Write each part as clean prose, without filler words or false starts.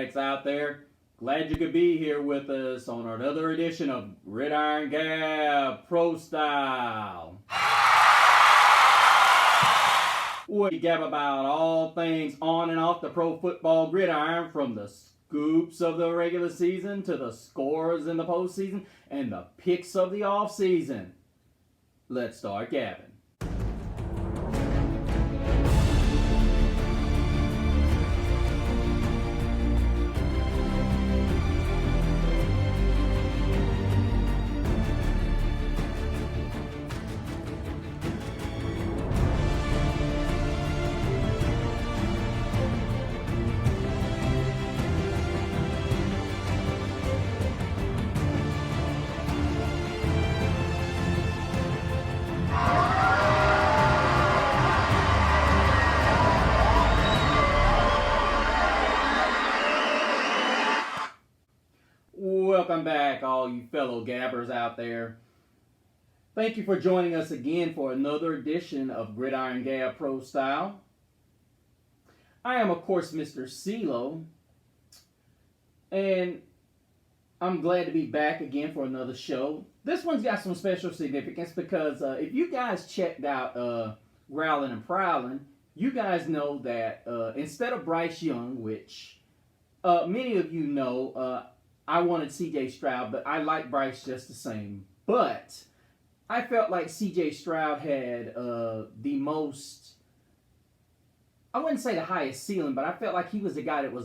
Quarterbacks out there. Glad you could be here with us on another edition of Gridiron Gab Pro Style. We gab about all things on and off the pro football gridiron, from the scoops of the regular season to the scores in the postseason and the picks of the offseason. Let's start gabbing. Welcome back, all you fellow gabbers out there. Thank you for joining us again for another edition of Gridiron Gab Pro Style. I am, of course, Mr. CeeLo, and I'm glad to be back again for another show. This one's got some special significance because if you guys checked out Growlin' and Prowlin', you guys know that instead of Bryce Young, which many of you know, I wanted C.J Stroud, but I like Bryce just the same. But I felt like C.J Stroud had the most, I wouldn't say the highest ceiling, but I felt like he was the guy that was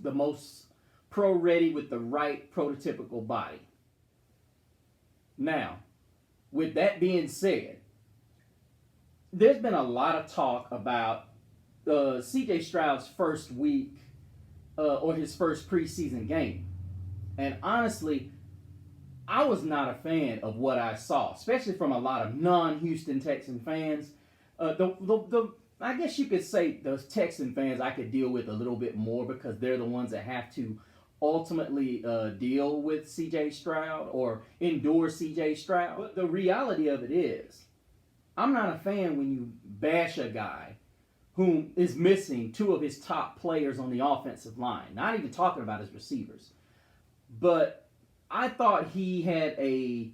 the most pro-ready with the right prototypical body. Now, with that being said, there's been a lot of talk about C.J Stroud's first week or his first preseason game. And honestly, I was not a fan of what I saw, especially from a lot of non-Houston Texan fans. I guess you could say those Texan fans I could deal with a little bit more because they're the ones that have to ultimately deal with C.J. Stroud or endure C.J. Stroud. But the reality of it is, I'm not a fan when you bash a guy who is missing two of his top players on the offensive line, not even talking about his receivers. But I thought he had a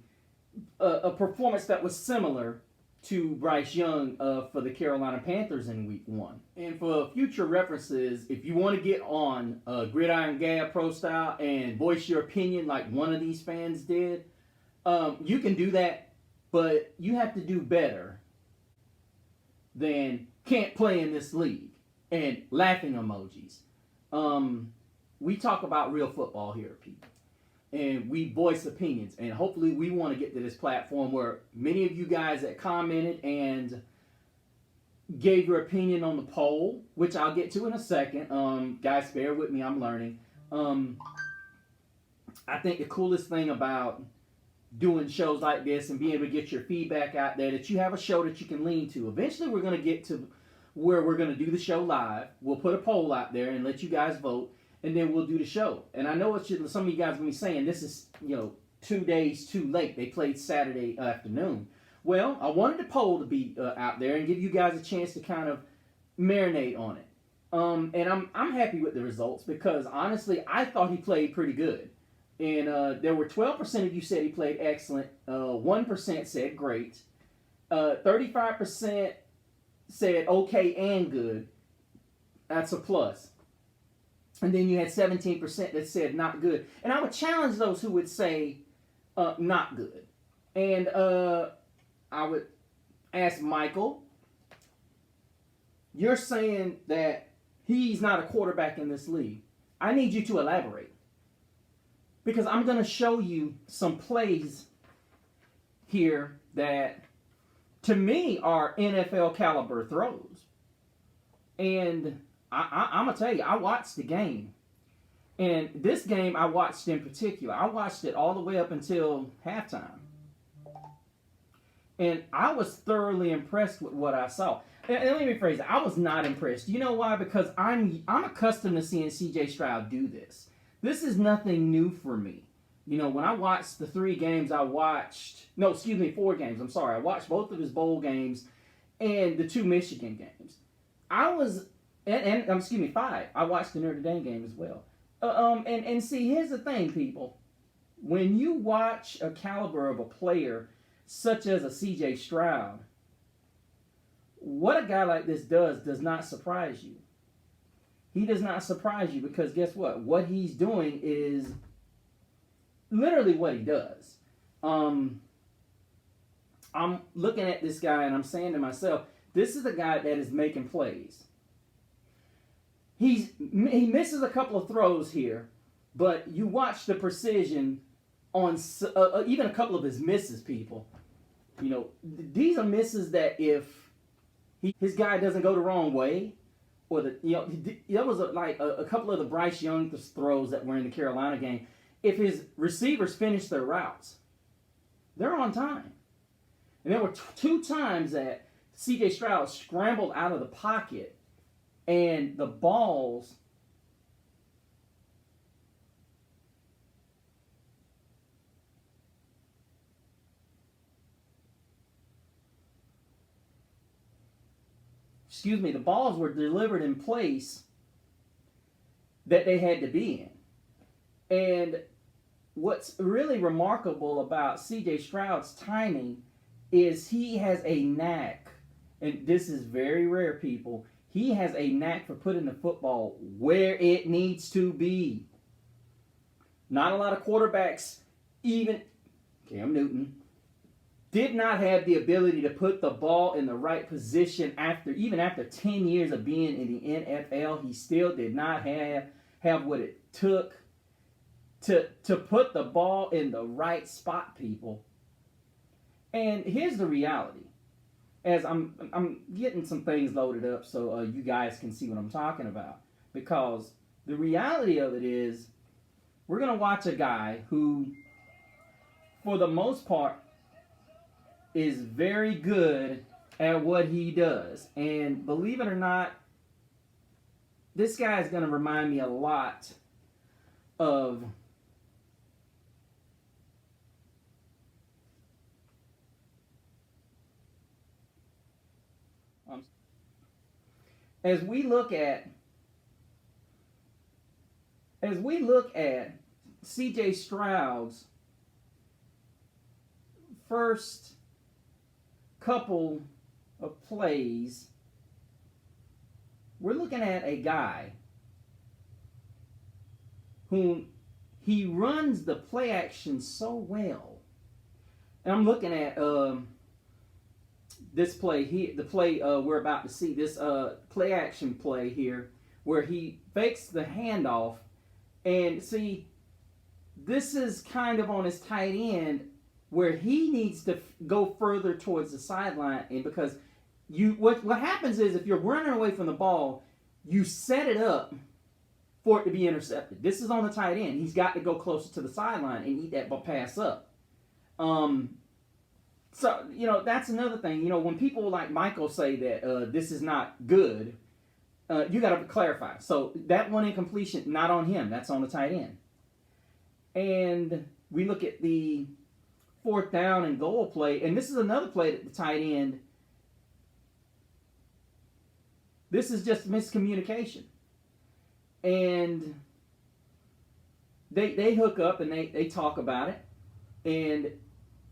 performance that was similar to Bryce Young for the Carolina Panthers in Week 1. And for future references, if you want to get on Gridiron Gab Pro Style and voice your opinion like one of these fans did, you can do that, but you have to do better than can't play in this league and laughing emojis. We talk about real football here, people. And we voice opinions. And hopefully we want to get to this platform where many of you guys that commented and gave your opinion on the poll, which I'll get to in a second. Guys, bear with me. I'm learning. I think the coolest thing about doing shows like this and being able to get your feedback out there, that you have a show that you can lean to. Eventually we're going to get to where we're going to do the show live. We'll put a poll out there and let you guys vote. And then we'll do the show. And I know some of you guys will be saying this is, 2 days too late. They played Saturday afternoon. Well, I wanted the poll to be out there and give you guys a chance to kind of marinate on it. And I'm happy with the results because honestly, I thought he played pretty good. And there were 12% of you said he played excellent. 1% said great. 35% said okay and good. That's a plus. And then you had 17% that said not good. And I would challenge those who would say not good. And I would ask Michael, you're saying that he's not a quarterback in this league. I need you to elaborate. Because I'm going to show you some plays here that, to me, are NFL caliber throws. And I'm going to tell you, I watched the game. And this game I watched in particular. I watched it all the way up until halftime. And I was thoroughly impressed with what I saw. And let me rephrase it. I was not impressed. You know why? Because I'm accustomed to seeing C.J. Stroud do this. This is nothing new for me. When I watched the 4 games, I watched both of his bowl games and the 2 Michigan games. 5. I watched the Notre Dame game as well. And see, here's the thing, people. When you watch a caliber of a player such as a C.J. Stroud, what a guy like this does not surprise you. He does not surprise you because guess what? What he's doing is literally what he does. I'm looking at this guy and I'm saying to myself, this is a guy that is making plays. He misses a couple of throws here, but you watch the precision on even a couple of his misses, people. You know, these are misses that if his guy doesn't go the wrong way, or there was a couple of the Bryce Young throws that were in the Carolina game. If his receivers finish their routes, they're on time. And there were two times that C.J. Stroud scrambled out of the pocket, and the balls the balls were delivered in place that they had to be in. And what's really remarkable about C.J. Stroud's timing is he has a knack, and this is very rare, people. He has a knack for putting the football where it needs to be. Not a lot of quarterbacks, even Cam Newton, did not have the ability to put the ball in the right position even after 10 years of being in the NFL. He still did not have what it took to put the ball in the right spot, people. And here's the reality. As I'm getting some things loaded up so you guys can see what I'm talking about. Because the reality of it is we're going to watch a guy who, for the most part, is very good at what he does. And believe it or not, this guy is going to remind me a lot of as we look at C.J. Stroud's first couple of plays, we're looking at a guy whom he runs the play action so well. And I'm looking at this play here, the play we're about to see, this play action play here, where he fakes the handoff. And see, this is kind of on his tight end where he needs to go further towards the sideline. And because what happens is if you're running away from the ball, you set it up for it to be intercepted. This is on the tight end. He's got to go closer to the sideline and eat that pass up. So, that's another thing. When people like Michael say that this is not good, you got to clarify. So that one incompletion, not on him. That's on the tight end. And we look at the 4th down and goal play, and this is another play at the tight end. This is just miscommunication. And they hook up and they talk about it. And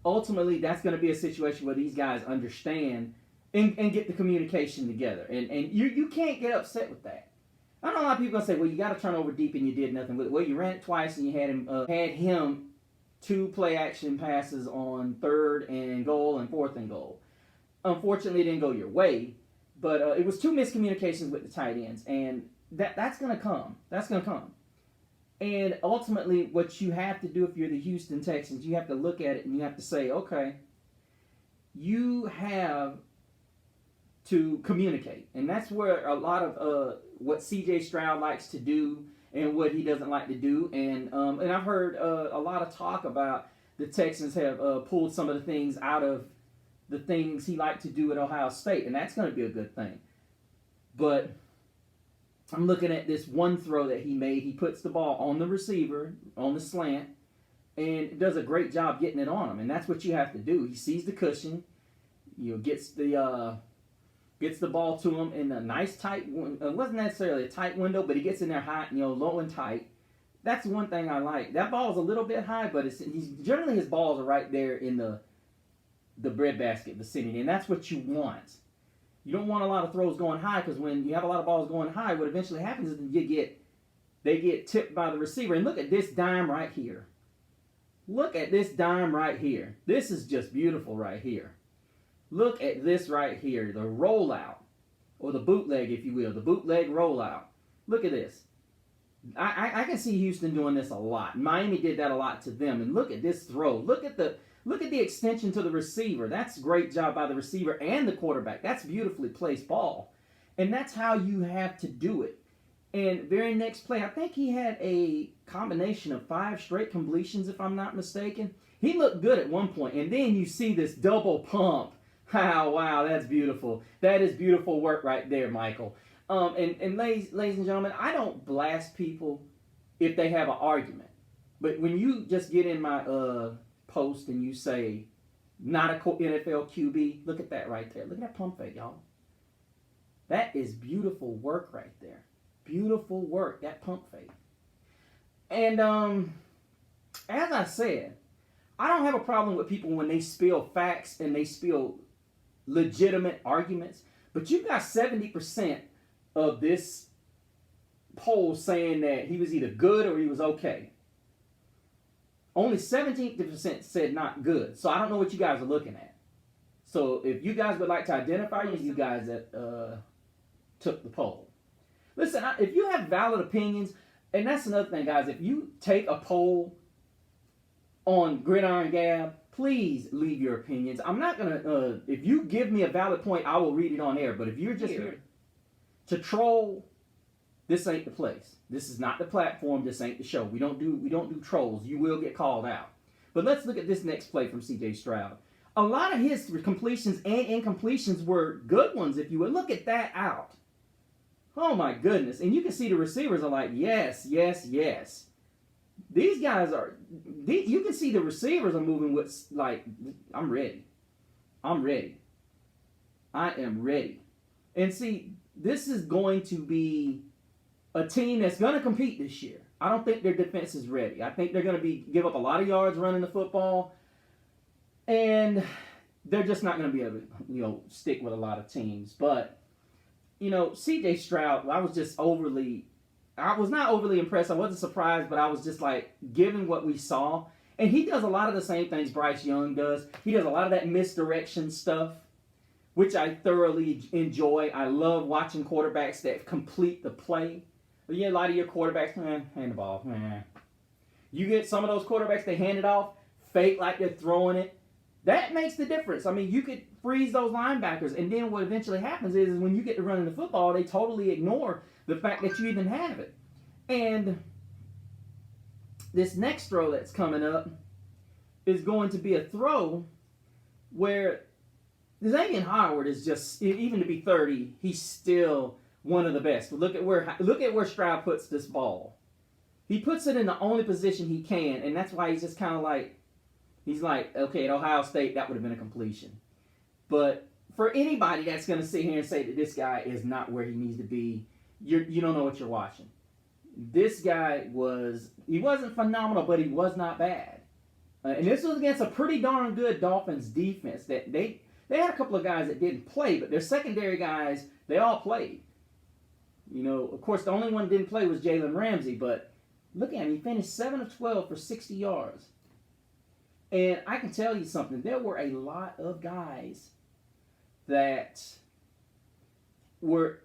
ultimately, that's going to be a situation where these guys understand and get the communication together. And you can't get upset with that. I know a lot of people going to say, well, you got to turn over deep and you did nothing with it. Well, you ran it twice and you had him 2 play action passes on 3rd and goal and 4th and goal. Unfortunately, it didn't go your way. But it was 2 miscommunications with the tight ends. And that's going to come. That's going to come. And ultimately, what you have to do if you're the Houston Texans, you have to look at it and you have to say, okay, you have to communicate. And that's where a lot of what C.J. Stroud likes to do and what he doesn't like to do. And I've heard a lot of talk about the Texans have pulled some of the things out of the things he liked to do at Ohio State. And that's going to be a good thing. But I'm looking at this one throw that he made. He puts the ball on the receiver, on the slant, and does a great job getting it on him. And that's what you have to do. He sees the cushion, gets the ball to him in a nice tight. It wasn't necessarily a tight window, but he gets in there hot, low and tight. That's one thing I like. That ball is a little bit high, but he's generally his balls are right there in the breadbasket vicinity, and that's what you want. You don't want a lot of throws going high, because when you have a lot of balls going high, what eventually happens is they get tipped by the receiver. And look at this dime right here. Look at this dime right here. This is just beautiful right here. Look at this right here, the rollout, or the bootleg, if you will, the bootleg rollout. Look at this. I can see Houston doing this a lot. Miami did that a lot to them. And look at this throw. Look at the extension to the receiver. That's a great job by the receiver and the quarterback. That's beautifully placed ball. And that's how you have to do it. And very next play, I think he had a combination of 5 straight completions, if I'm not mistaken. He looked good at one point. And then you see this double pump. Wow, that's beautiful. That is beautiful work right there, Michael. And ladies and gentlemen, I don't blast people if they have an argument. But when you just get in my post and you say, not a NFL QB, look at that right there. Look at that pump fake, y'all. That is beautiful work right there. Beautiful work, that pump fake. And as I said, I don't have a problem with people when they spill facts and they spill legitimate arguments. But you got 70% of this poll saying that he was either good or he was okay. Only 17% said not good. So I don't know what you guys are looking at. So if you guys would like to identify you guys that took the poll. Listen, if you have valid opinions, and that's another thing, guys, if you take a poll on Gridiron Gab, please leave your opinions. I'm not going to, if you give me a valid point, I will read it on air. But if you're just here to troll, this ain't the place. This is not the platform. This ain't the show. We don't do trolls. You will get called out. But let's look at this next play from C.J. Stroud. A lot of his completions and incompletions were good ones, if you would. Look at that out. Oh, my goodness. And you can see the receivers are like, yes, yes, yes. These guys are, you can see the receivers are moving with, like, I'm ready. I'm ready. I am ready. And see, this is going to be a team that's going to compete this year. I don't think their defense is ready. I think they're going to give up a lot of yards running the football. And they're just not going to be able to, stick with a lot of teams. But, C.J. Stroud, I was not overly impressed. I wasn't surprised, but I was just like, given what we saw. And he does a lot of the same things Bryce Young does. He does a lot of that misdirection stuff, which I thoroughly enjoy. I love watching quarterbacks that complete the play. But a lot of your quarterbacks, hand the ball. You get some of those quarterbacks, they hand it off, fake like they're throwing it. That makes the difference. I mean, you could freeze those linebackers, and then what eventually happens is when you get to running the football, they totally ignore the fact that you even have it. And this next throw that's coming up is going to be a throw where Xavier Howard is just, even to be 30, he's still one of the best. But look at where Stroud puts this ball. He puts it in the only position he can, and that's why he's just kind of like, he's like, okay, at Ohio State, that would have been a completion. But for anybody that's going to sit here and say that this guy is not where he needs to be, you don't know what you're watching. This guy he wasn't phenomenal, but he was not bad. And this was against a pretty darn good Dolphins defense. That they had a couple of guys that didn't play, but their secondary guys, they all played. Of course, the only one that didn't play was Jalen Ramsey, but look at him. He finished 7 of 12 for 60 yards. And I can tell you something. There were a lot of guys that were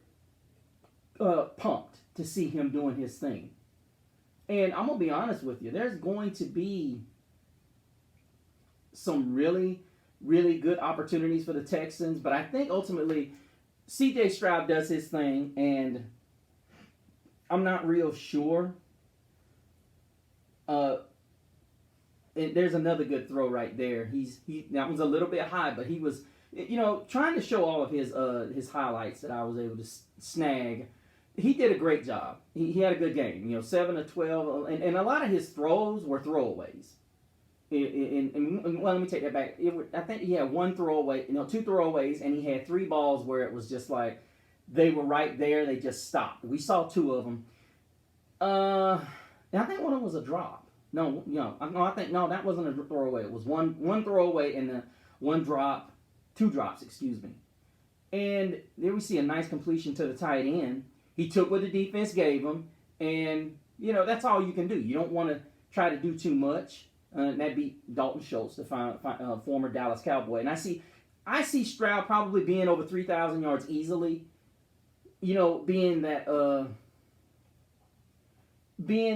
pumped to see him doing his thing. And I'm going to be honest with you. There's going to be some really, really good opportunities for the Texans. But I think ultimately C.J. Stroud does his thing. And I'm not real sure. And there's another good throw right there. That was a little bit high, but he was, trying to show all of his highlights that I was able to snag. He did a great job. He had a good game. 7 of 12, and a lot of his throws were throwaways. Well, let me take that back. I think he had one throwaway, 2 throwaways, and he had 3 balls where it was just like they were right there. They just stopped. We saw 2 of them. And I think one of them was a drop. No, I think no, that wasn't a throwaway. It was one throwaway and one drop, two drops, excuse me. And there we see a nice completion to the tight end. He took what the defense gave him, and that's all you can do. You don't want to try to do too much. That beat Dalton Schultz, the former Dallas Cowboy. And I see Stroud probably being over 3,000 yards easily. Being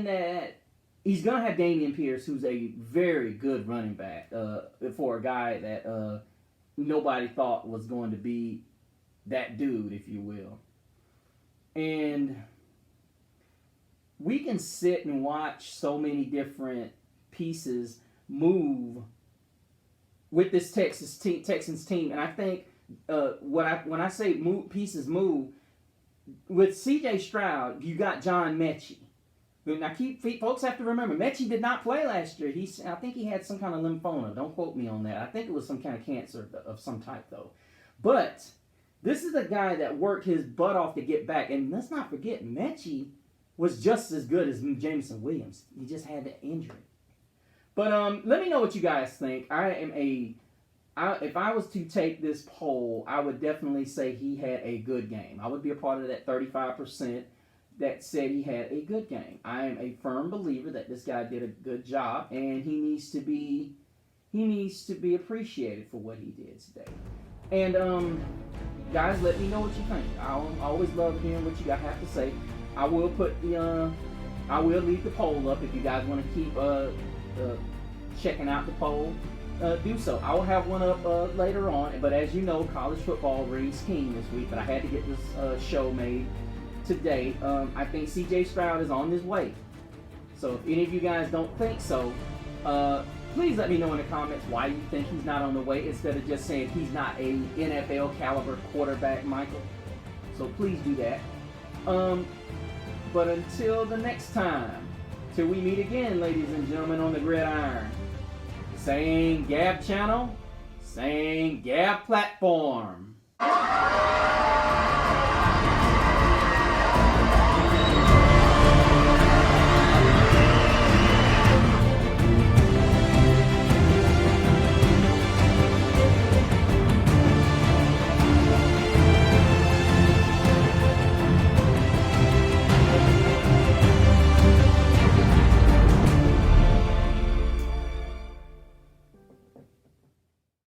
that he's going to have Dameon Pierce, who's a very good running back for a guy that nobody thought was going to be that dude, if you will. And we can sit and watch so many different pieces move with this Texans team. And I think when I say pieces move, with C.J. Stroud, you got John Mechie. Now, folks have to remember, Mechie did not play last year. I think he had some kind of lymphoma. Don't quote me on that. I think it was some kind of cancer of some type, though. But this is a guy that worked his butt off to get back. And let's not forget, Mechie was just as good as Jameson Williams. He just had the injury. But let me know what you guys think. If I was to take this poll, I would definitely say he had a good game. I would be a part of that 35% that said he had a good game. I am a firm believer that this guy did a good job, and he needs to be appreciated for what he did today. And guys, let me know what you think. I always love hearing what you guys have to say. I will leave the poll up if you guys want to keep checking out the poll. Do so. I will have one up later on, but as you know, college football reigns king this week, but I had to get this show made today. I think C.J. Stroud is on his way. So if any of you guys don't think so, please let me know in the comments why you think he's not on the way, instead of just saying he's not a NFL caliber quarterback, Michael. So please do that. But until the next time, till we meet again, ladies and gentlemen, on the gridiron. Same Gab channel, same Gab platform.